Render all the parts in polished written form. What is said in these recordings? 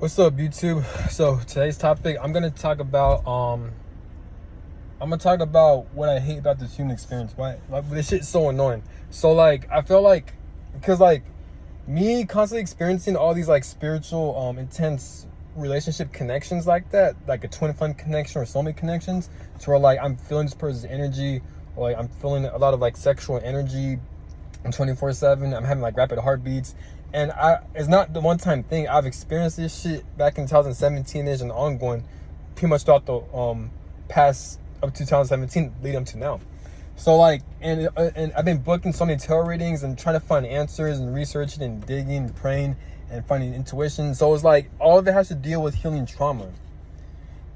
What's up, YouTube? So today's topic, I'm gonna talk about what I hate about this human experience. Why like this shit's so annoying. So like I feel like because like me constantly experiencing all these like spiritual intense relationship connections like that, like a twin flame connection or soulmate connections, to where like I'm feeling this person's energy, or like I'm feeling a lot of like sexual energy. I'm 24/7. I'm having like rapid heartbeats, and it's not the one time thing. I've experienced this shit back in 2017ish and ongoing, pretty much throughout the past up to 2017 leading up to now. So like, and I've been booking so many tarot readings and trying to find answers and researching and digging, and praying and finding intuition. So it's like all of it has to deal with healing trauma.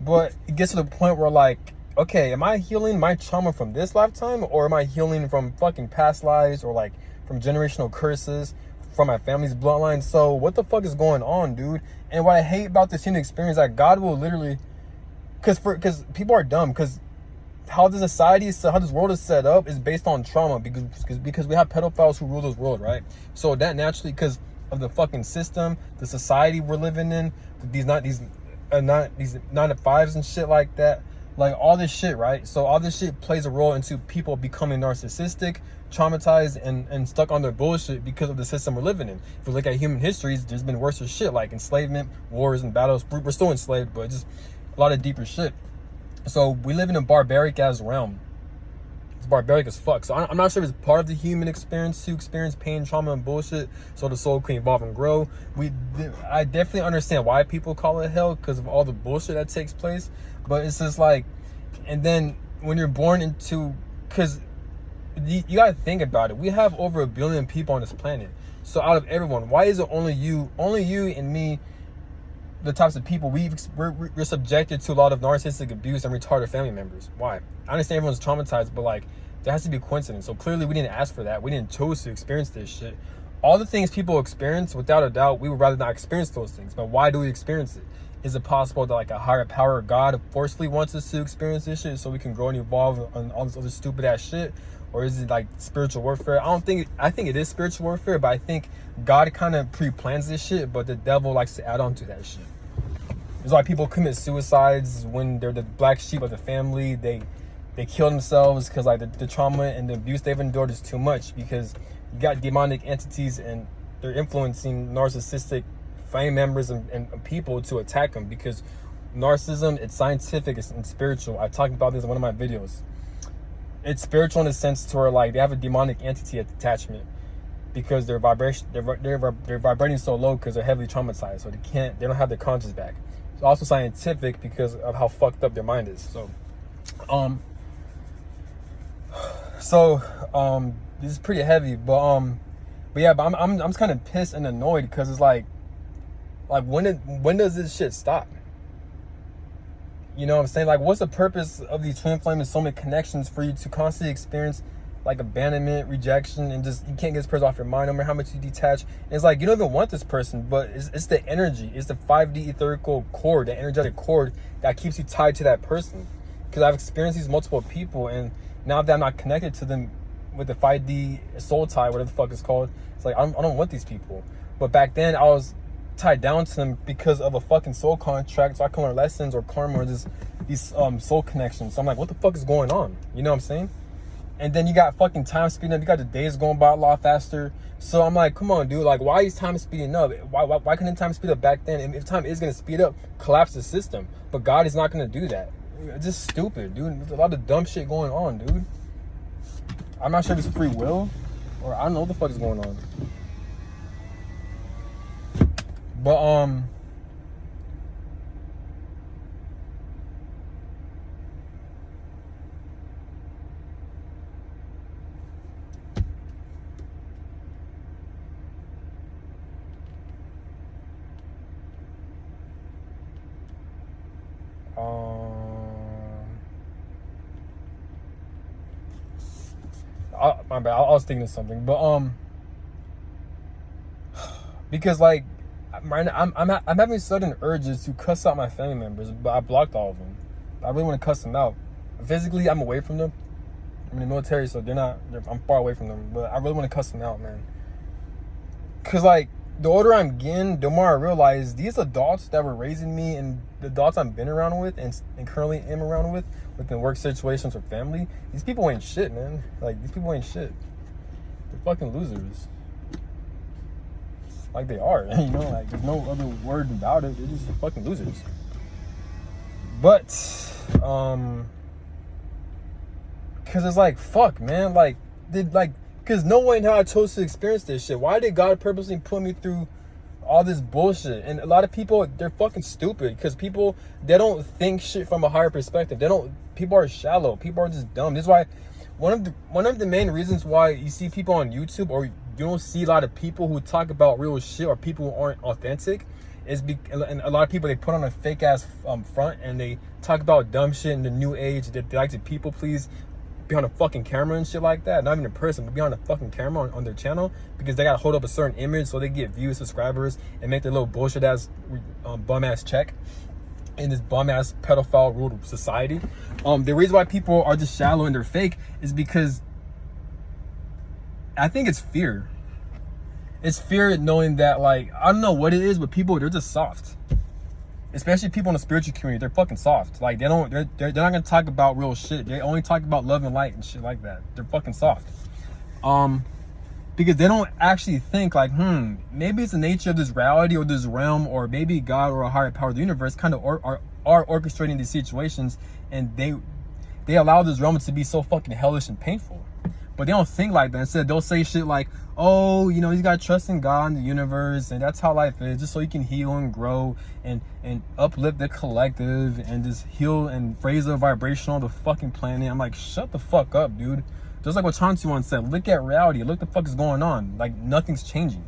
But it gets to the point where like, okay, am I healing my trauma from this lifetime, or am I healing from fucking past lives, or like from generational curses from my family's bloodline? So what the fuck is going on, dude? And what I hate about this human experience, that God will literally, because people are dumb, because how the society is, how this world is set up is based on trauma, because we have pedophiles who rule this world, right? So that naturally, because of the fucking system, the society we're living in, these 9 to 5s and shit like that, like all this shit, right? So all this shit plays a role into people becoming narcissistic, traumatized, and stuck on their bullshit because of the system we're living in. If we look at human histories, there's been worse shit like enslavement, wars, and battles. We're still enslaved, but just a lot of deeper shit. So we live in a barbaric ass realm. It's barbaric as fuck. So I'm not sure if it's part of the human experience to experience pain, trauma, and bullshit, so the soul can evolve and grow. I definitely understand why people call it hell, because of all the bullshit that takes place. But it's just like, and then when you're born into, because you gotta think about it. We have over 1 billion people on this planet. So out of everyone, why is it only you and me, the types of people we're subjected to a lot of narcissistic abuse and retarded family members? Why? I understand everyone's traumatized, but like there has to be a coincidence. So clearly we didn't ask for that. We didn't choose to experience this shit. All the things people experience, without a doubt, we would rather not experience those things. But why do we experience it? Is it possible that like a higher power, God, forcefully wants us to experience this shit so we can grow and evolve on all this other stupid ass shit? Or is it like spiritual warfare? I think it is spiritual warfare, but I think God kind of pre-plans this shit, but the devil likes to add on to that shit. It's like people commit suicides when they're the black sheep of the family. They kill themselves because like the trauma and the abuse they've endured is too much, because you got demonic entities and they're influencing narcissistic family members and people to attack them, because narcissism, it's scientific, and spiritual. I talked about this in one of my videos. It's spiritual in the sense to where like they have a demonic entity attachment, because their vibration, they're vibrating so low because they're heavily traumatized, so they don't have their conscience back. It's also scientific because of how fucked up their mind is. So this is pretty heavy, but yeah, but I'm just kind of pissed and annoyed, because it's like when does this shit stop? You know what I'm saying? Like, what's the purpose of these twin flame and soulmate connections for you to constantly experience like abandonment, rejection, and just you can't get this person off your mind, no matter how much you detach? And it's like you don't even want this person, but it's the energy, it's the 5D etherical cord, the energetic cord that keeps you tied to that person. Because I've experienced these multiple people, and now that I'm not connected to them with the 5D soul tie, whatever the fuck it's called, it's like I don't want these people. But back then I was tied down to them because of a fucking soul contract, so I can learn lessons or karma or just these soul connections. So I'm like, what the fuck is going on? You know what I'm saying? And then you got fucking time speeding up. You got the days going by a lot faster. So I'm like, come on, dude. Like, why is time speeding up? Why couldn't time speed up back then? And if time is gonna speed up, collapse the system. But God is not gonna do that. It's just stupid, dude. There's a lot of dumb shit going on, dude. I'm not sure if it's free will, or I don't know what the fuck is going on. But my bad. I was thinking of something, but because like I'm having sudden urges to cuss out my family members, but I blocked all of them. I really want to cuss them out. Physically, I'm away from them. I'm in the military, so I'm far away from them. But I really want to cuss them out, man. Cause like the older I'm getting, the more I realize these adults that were raising me and the adults I've been around with and currently am around with within work situations or family, these people ain't shit, man. Like, these people ain't shit. They're fucking losers. Like, they are, you know? Like, there's no other word about it. They're just fucking losers. But, because it's like, fuck, man. Like, because no one how I chose to experience this shit. Why did God purposely put me through all this bullshit? And a lot of people, they're fucking stupid because people, they don't think shit from a higher perspective. People are shallow. People are just dumb. This is why one of the main reasons why you see people on YouTube, or you don't see a lot of people who talk about real shit, or people who aren't authentic, and a lot of people, they put on a fake ass front and they talk about dumb shit in the new age. They like to people please behind a fucking camera and shit like that. Not even in person, but behind a fucking camera on their channel, because they gotta hold up a certain image so they get views, subscribers, and make their little bullshit ass bum ass check in this bum ass pedophile ruled society. The reason why people are just shallow and they're fake is because I think it's fear. It's fear knowing that, like, I don't know what it is, but people, they're just soft. Especially people in the spiritual community, they're fucking soft. Like, they're not gonna talk about real shit. They only talk about love and light and shit like that. They're fucking soft. Because they don't actually think like, maybe it's the nature of this reality or this realm, or maybe God or a higher power of the universe kind of are orchestrating these situations, and they allow this realm to be so fucking hellish and painful. But they don't think like that. Instead, they'll say shit like, oh, you know, you gotta trust in God and the universe, and that's how life is, just so you can heal and grow and uplift the collective and just heal and raise the vibration on the fucking planet. I'm like, shut the fuck up, dude. Just like what Chauncey once said, look at reality. Look the fuck is going on. Like, nothing's changing.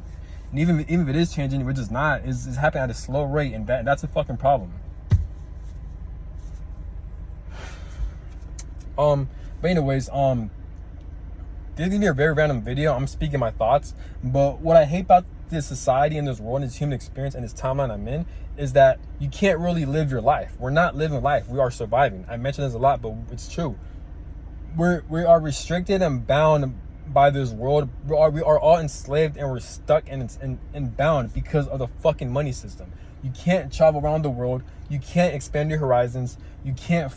And even if it is changing, we're just not. It's happening at a slow rate, and that's a fucking problem. But anyways, this is gonna be a very random video. I'm speaking my thoughts, but what I hate about this society and this world and this human experience and this timeline I'm in is that you can't really live your life. We're not living life. We are surviving. I mention this a lot, but it's true. We are restricted and bound by this world. We are all enslaved, and we're stuck and bound because of the fucking money system. You can't travel around the world. You can't expand your horizons. You can't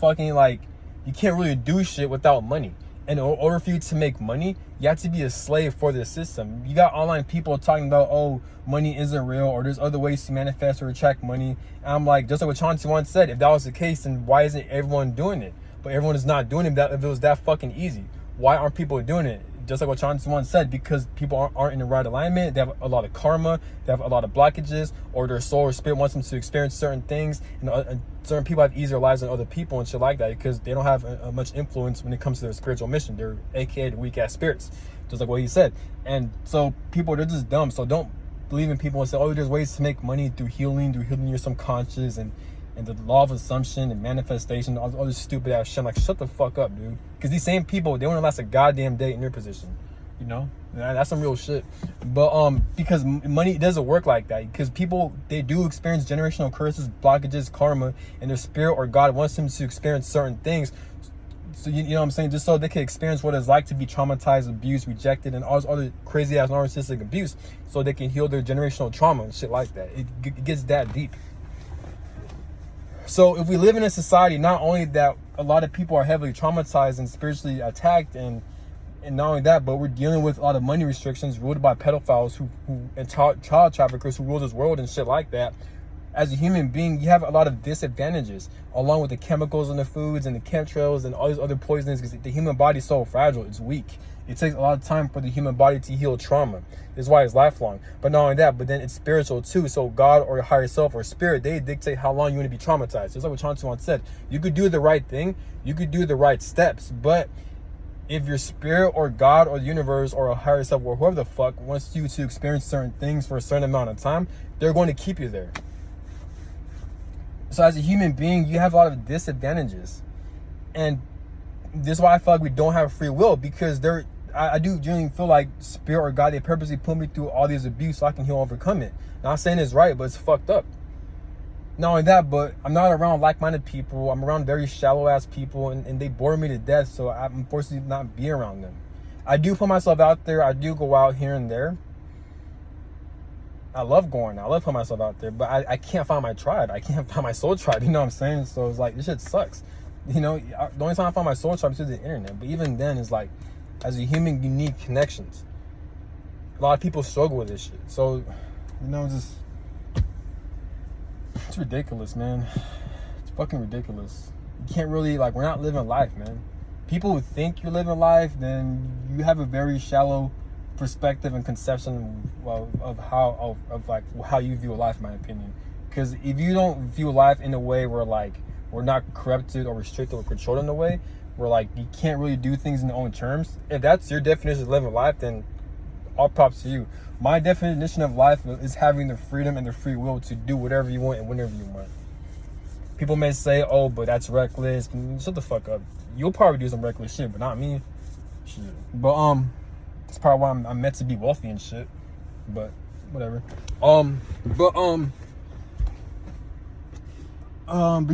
you can't really do shit without money. And in order for you to make money, you have to be a slave for this system. You got online people talking about, oh, money isn't real, or there's other ways to manifest or attract money. And I'm like, just like what Chauncey once said, if that was the case, then why isn't everyone doing it? But everyone is not doing it. If it was that fucking easy, why aren't people doing it? Just like what Chauncey once said, because people aren't in the right alignment. They have a lot of karma. They have a lot of blockages, or their soul or spirit wants them to experience certain things. And certain people have easier lives than other people and shit like that, because they don't have much influence when it comes to their spiritual mission. They're AKA the weak ass spirits, just like what he said. And so people, they're just dumb. So don't believe in people and say, oh, there's ways to make money through healing your subconscious and the law of assumption and manifestation, all this stupid ass shit. I'm like, shut the fuck up, dude. Because these same people, they won't last a goddamn day in your position. You know? That's some real shit. But because money doesn't work like that. Because people, they do experience generational curses, blockages, karma, and their spirit or God wants them to experience certain things. So you know what I'm saying? Just so they can experience what it's like to be traumatized, abused, rejected, and all this other crazy ass narcissistic abuse, so they can heal their generational trauma and shit like that. It gets that deep. So if we live in a society, not only that a lot of people are heavily traumatized and spiritually attacked, and not only that, but we're dealing with a lot of money restrictions ruled by pedophiles and child traffickers who rule this world and shit like that. As a human being, you have a lot of disadvantages, along with the chemicals in the foods and the chemtrails and all these other poisons, because the human body is so fragile, it's weak. It takes a lot of time for the human body to heal trauma. This is why it's lifelong. But not only that, but then it's spiritual too. So God or your higher self or spirit, they dictate how long you want to be traumatized. Just like what Chauncey once said, you could do the right thing, you could do the right steps, but if your spirit or God or the universe or a higher self or whoever the fuck wants you to experience certain things for a certain amount of time, they're going to keep you there. So as a human being, you have a lot of disadvantages. And this is why I feel like we don't have free will, because I do genuinely feel like spirit or God, they purposely put me through all these abuse so I can heal and overcome it. Not saying it's right, but it's fucked up. Not only that, but I'm not around like-minded people. I'm around very shallow-ass people, and they bore me to death, so I'm forced to not be around them. I do put myself out there. I do go out here and there. I love going. I love putting myself out there, but I can't find my tribe. I can't find my soul tribe. You know what I'm saying? So it's like, this shit sucks. You know, the only time I find my soul tribe is through the internet. But even then, it's like, as a human, you need connections. A lot of people struggle with this shit. So, you know, it's ridiculous, man. It's fucking ridiculous. You can't really, like, we're not living life, man. People who think you're living life, then you have a very shallow perspective and conception of how you view life, in my opinion. Because if you don't view life in a way where, like, we're not corrupted or restricted or controlled in a way where, like, you can't really do things in your own terms, if that's your definition of living life, then all props to you. My definition of life is having the freedom and the free will to do whatever you want and whenever you want. People may say, oh, but that's reckless. Shut the fuck up. You'll probably do some reckless shit, but not me. Shit. But that's probably why I'm meant to be wealthy and shit. But whatever. But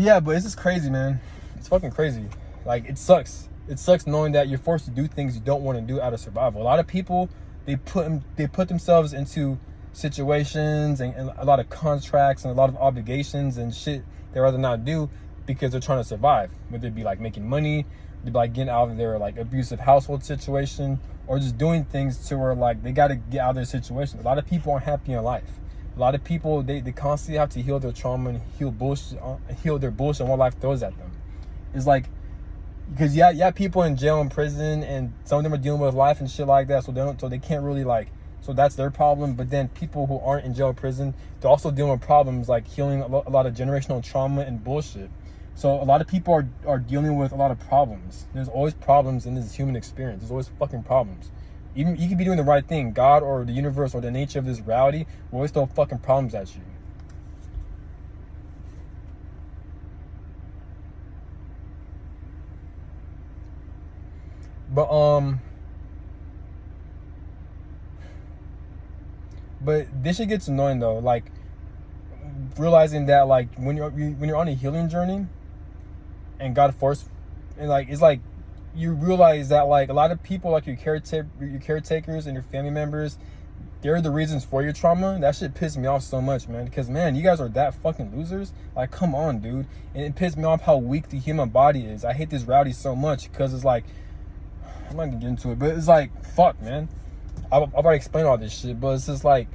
yeah, but it's just crazy, man. It's fucking crazy. Like, it sucks. It sucks knowing that you're forced to do things you don't want to do out of survival. A lot of people, they put themselves into situations and a lot of contracts and a lot of obligations and shit they'd rather not do because they're trying to survive. Whether it be like making money, they'd be like getting out of their like abusive household situation, or just doing things to where like they got to get out of their situation. A lot of people aren't happy in life. A lot of people, they constantly have to heal their trauma and heal their bullshit and what life throws at them. It's like, because yeah, people in jail and prison, and some of them are dealing with life and shit like that, so they can't really like, so that's their problem. But then people who aren't in jail or prison, they're also dealing with problems like healing a lot of generational trauma and bullshit. So a lot of people are dealing with a lot of problems. There's always problems in this human experience. There's always fucking problems. Even you could be doing the right thing. God or the universe or the nature of this reality will always throw fucking problems at you. But this shit gets annoying though. Like, realizing that like when you're on a healing journey, and God forced, and like it's like you realize that like a lot of people, like your caretakers and your family members, they're the reasons for your trauma. That shit pissed me off so much, man. Because man, you guys are that fucking losers. Like, come on, dude. And it pissed me off how weak the human body is. I hate this reality so much because it's like, I'm not gonna get into it, but it's like, fuck, man. I've already explained all this shit, but it's just like,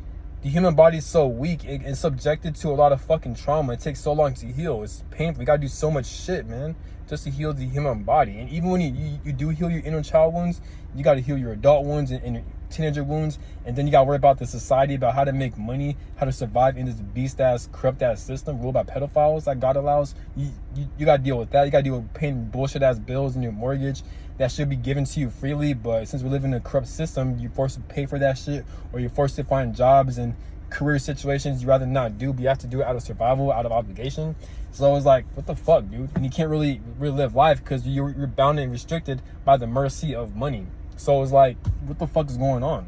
the human body is so weak. It's subjected to a lot of fucking trauma. It takes so long to heal. It's painful. You gotta do so much shit, man, just to heal the human body. And even when you do heal your inner child wounds, you gotta heal your adult wounds and your teenager wounds. And then you gotta worry about the society, about how to make money, how to survive in this beast-ass, corrupt-ass system ruled by pedophiles that God allows. You gotta deal with that. You gotta deal with paying bullshit-ass bills and your mortgage that should be given to you freely, but since we live in a corrupt system, you're forced to pay for that shit, or you're forced to find jobs and career situations you'd rather not do, but you have to do it out of survival, out of obligation. So it's like, what the fuck, dude? And you can't really live life because you're bound and restricted by the mercy of money. So it's like, what the fuck is going on?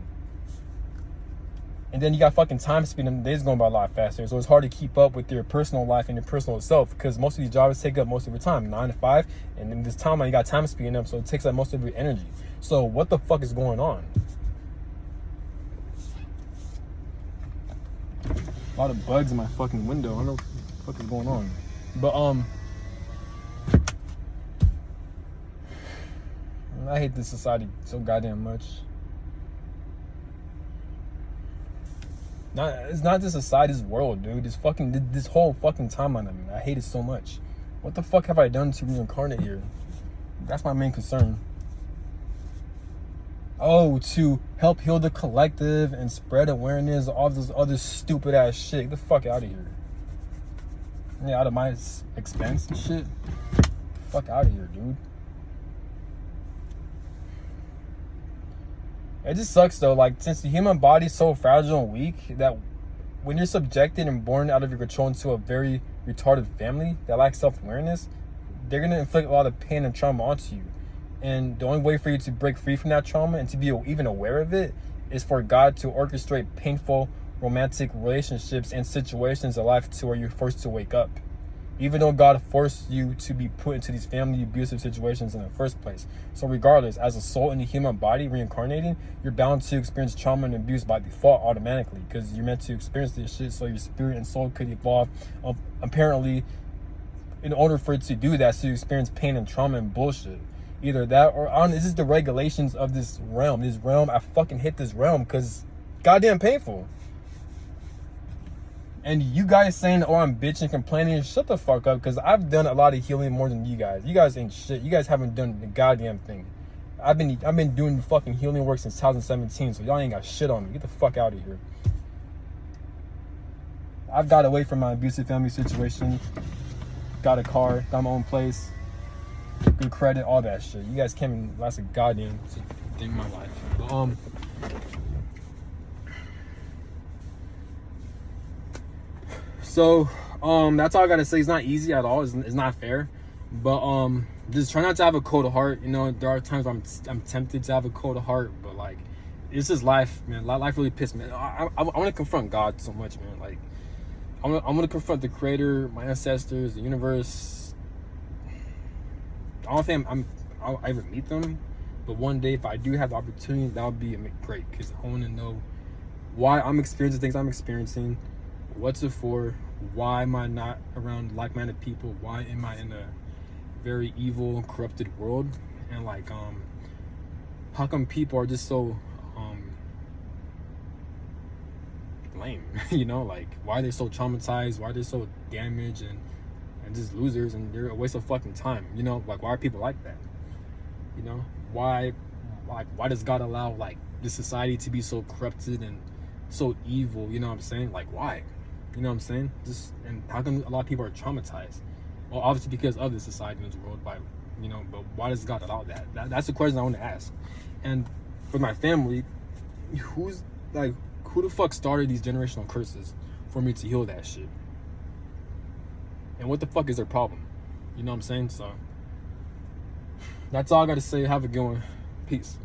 And then you got fucking time speed, and days going by a lot faster. So it's hard to keep up with your personal life and your personal self because most of these jobs take up most of your time, 9 to 5. And in this time, you got time speeding up, so it takes up most of your energy. So what the fuck is going on? A lot of bugs in my fucking window. I don't know what the fuck is going on. But I hate this society so goddamn much. It's not just society's world, dude. This whole fucking timeline. I mean, I hate it so much. What the fuck have I done to reincarnate here? That's my main concern. Oh, to help heal the collective and spread awareness, all this other stupid ass shit. Get the fuck out of here. Yeah, out of my expense and shit. Fuck out of here, dude. It just sucks though, like, since the human body's so fragile and weak that when you're subjected and born out of your control into a very retarded family that lacks self-awareness, they're gonna inflict a lot of pain and trauma onto you. And the only way for you to break free from that trauma and to be even aware of it is for God to orchestrate painful romantic relationships and situations in life to where you're forced to wake up. even though God forced you to be put into these family abusive situations in the first place. So regardless, as a soul in the human body reincarnating, you're bound to experience trauma and abuse by default automatically, because you're meant to experience this shit so your spirit and soul could evolve. Apparently, in order for it to do that, so you experience pain and trauma and bullshit. Either that or this is the regulations of this realm. I fucking hate this realm because goddamn painful. And you guys saying, oh, I'm bitching, complaining, shut the fuck up, because I've done a lot of healing more than you guys. You guys ain't shit. You guys haven't done the goddamn thing. I've been doing fucking healing work since 2017, so y'all ain't got shit on me. Get the fuck out of here. I've got away from my abusive family situation. Got a car, got my own place, good credit, all that shit. You guys came in last a goddamn thing in my life. But, so that's all I gotta say. It's not easy at all. It's not fair, but just try not to have a cold heart. You know, there are times where I'm tempted to have a cold heart, but like, it's just life, man. Life really pissed me. I want to confront God so much, man. Like, I'm gonna confront the Creator, my ancestors, the universe. I don't think I'll ever meet them, but one day if I do have the opportunity, that would be great, because I want to know why I'm experiencing things I'm experiencing. What's it for? Why am I not around like-minded people? Why am I in a very evil and corrupted world? And like, how come people are just so lame? You know, like, why are they so traumatized? Why are they so damaged and just losers, and they're a waste of fucking time? You know, like, why are people like that? You know, why does God allow like this society to be so corrupted and so evil? You know what I'm saying? Like, why? You know what I'm saying? Just, and how come a lot of people are traumatized? Well, obviously because of the society in this world, but why does God allow that? That's the question I want to ask. And for my family, who the fuck started these generational curses for me to heal that shit? And what the fuck is their problem? You know what I'm saying? So that's all I gotta say. Have a good one. Peace.